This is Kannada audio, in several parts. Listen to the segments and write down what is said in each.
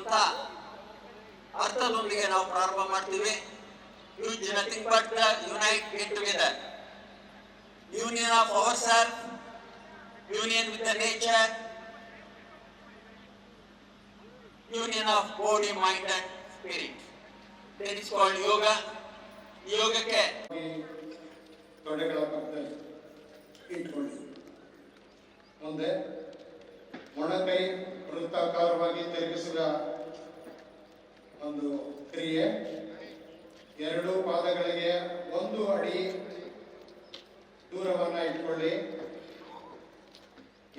ಅನ್ನುವಂಥ ಅರ್ಥದೊಂದಿಗೆ ನಾವು ಪ್ರಾರಂಭ ಮಾಡ್ತೀವಿ. It is nothing but unite get together, union of our self, union with the nature, union of body, mind and spirit. That is called yoga. ಯೋಗಕ್ಕೆ ತೊಡೆಗಳ ಪಕ್ಕದಲ್ಲಿ ಇಟ್ಕೊಳ್ಳಿ. ಮುಂದೆ ಮೊಣಕೈ ವೃತ್ತಾಕಾರವಾಗಿ ತಿರುಗಿಸುವ ಒಂದು ಕ್ರಿಯೆ. ಎರಡು ಪಾದಗಳಿಗೆ 1 ಅಡಿ ದೂರವನ್ನ ಇಟ್ಕೊಳ್ಳಿ.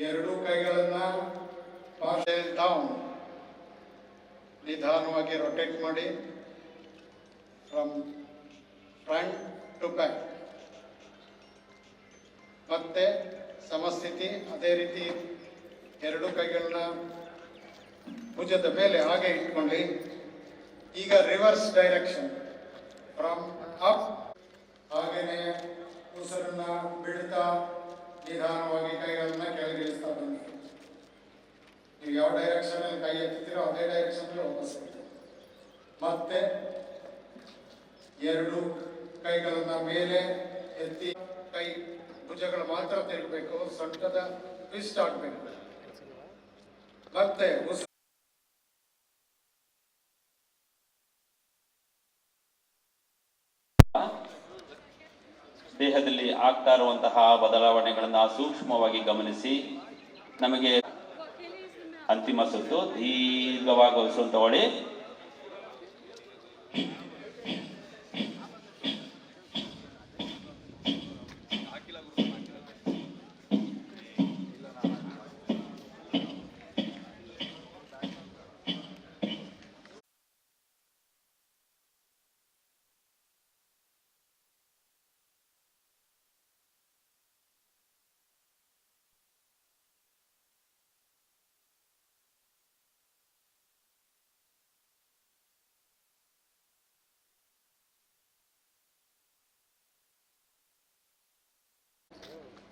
ಎರಡು ಕೈಗಳನ್ನ ಪಾರ್ಷಲ್ ಡೌನ್ ನಿಧಾನವಾಗಿ ರೊಟೇಟ್ ಮಾಡಿ. From front to back. ಮತ್ತೆ ಸಮಸ್ಥಿತಿ. ಅದೇ ರೀತಿ ಎರಡು ಕೈಗಳನ್ನ ಭುಜದ ಮೇಲೆ ಹಾಗೆ ಇಟ್ಕೊಳ್ಳಿ. ಈಗ ರಿವರ್ಸ್ ಡೈರೆಕ್ಷನ್, ಫ್ರಮ್ ಅಪ್. ಹಾಗೇನೆ ಉಸಿರನ್ನ ಬಿಡ್ತಾ ನಿಧಾನವಾಗಿ ಕೈಗಳನ್ನ ಕೆಳಗಿಳಿಸ್ತಾ ಬನ್ನಿ. ನೀವು ಯಾವ ಡೈರೆಕ್ಷನ್ ಅಲ್ಲಿ ಕೈ ಎತ್ತೀರೋ ಅದೇ ಡೈರೆಕ್ಷನ್ ವಾಪಸ್ ಬಿಡಿ. ಮತ್ತೆ ಎರಡು ಕೈಗಳನ್ನ ಮೇಲೆ ಎತ್ತಿ, ಕೈ ಭುಜಗಳು ಮಾತ್ರ ತಿರುಗಬೇಕು, ಸೊಂಟದ ಟ್ವಿಸ್ಟ್ ಆಗಬೇಕು. ಮತ್ತೆ ದೇಹದಲ್ಲಿ ಆಗ್ತಾ ಇರುವಂತಹ ಬದಲಾವಣೆಗಳನ್ನು ಸೂಕ್ಷ್ಮವಾಗಿ ಗಮನಿಸಿ. ನಮಗೆ ಅಂತಿಮ ಸುತ್ತು ದೀರ್ಘವಾಗಿ ಉಸಿರು ತಗೊಳ್ಳಿ.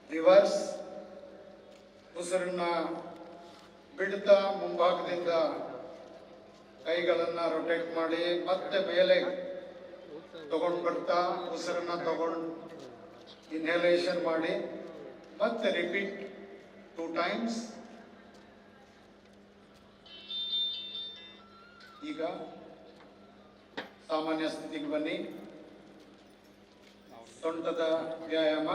ರಿವರ್ಸ್. ಉಸಿರನ್ನ ಬಿಡ್ತಾ ಮುಂಭಾಗದಿಂದ ಕೈಗಳನ್ನ ರೊಟೇಟ್ ಮಾಡಿ ಮತ್ತೆ ಮೇಲೆ ತಗೊಂಡು ಬರ್ತಾ ಉಸಿರನ್ನ ತಗೊಂಡು ಇನ್ಹೇಲೇಷನ್ ಮಾಡಿ ಮತ್ತೆ ರಿಪೀಟ್ 2 ಟೈಮ್ಸ್. ಈಗ ಸಾಮಾನ್ಯ ಸ್ಥಿತಿಗೆ ಬನ್ನಿ. ಸೊಂಟದ ವ್ಯಾಯಾಮ.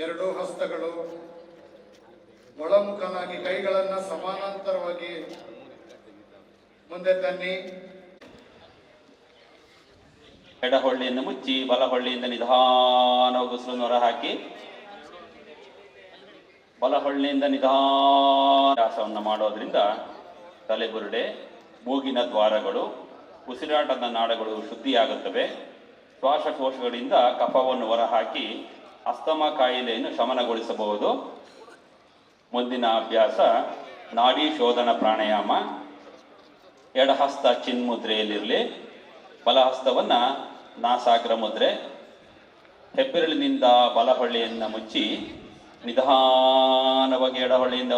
ಎರಡೂ ಹಸ್ತಗಳು ಒಳಮುಖನಾಗಿ ಕೈಗಳನ್ನ ಸಮಾನಾಂತರವಾಗಿ ಮುಂದೆ ತನ್ನಿ. ಎಡಹೊಳ್ಳಿಯನ್ನು ಮುಚ್ಚಿ ಬಲಹೊಳ್ಳಿಯಿಂದ ನಿಧಾನವಾಗಿ ಉಸಿರನ್ನು ಹೊರ ಹಾಕಿ. ಬಲಹೊಳ್ಳಿಯಿಂದ ನಿಧಾನವನ್ನು ಮಾಡೋದ್ರಿಂದ ತಲೆಬುರುಡೆ, ಮೂಗಿನ ದ್ವಾರಗಳು, ಉಸಿರಾಟದ ನಾಳಗಳು ಶುದ್ಧಿಯಾಗುತ್ತವೆ. ಶ್ವಾಸಕೋಶಗಳಿಂದ ಕಫವನ್ನು ಹೊರಹಾಕಿ ಅಸ್ತಮ ಕಾಯಿಲೆಯನ್ನು ಶಮನಗೊಳಿಸಬಹುದು. ಮುಂದಿನ ಅಭ್ಯಾಸ ನಾಡಿ ಶೋಧನ ಪ್ರಾಣಾಯಾಮ. ಎಡಹಸ್ತ ಚಿನ್ಮುದ್ರೆಯಲ್ಲಿರಲಿ. ಬಲಹಸ್ತವನ್ನು ನಾಸಾಗ್ರ ಮುದ್ರೆ. ಹೆಬ್ಬೆರಳಿನಿಂದ ಬಲಹೊಳ್ಳಿಯನ್ನು ಮುಚ್ಚಿ ನಿಧಾನವಾಗಿ ಎಡಹೊಳ್ಳಿಯಿಂದ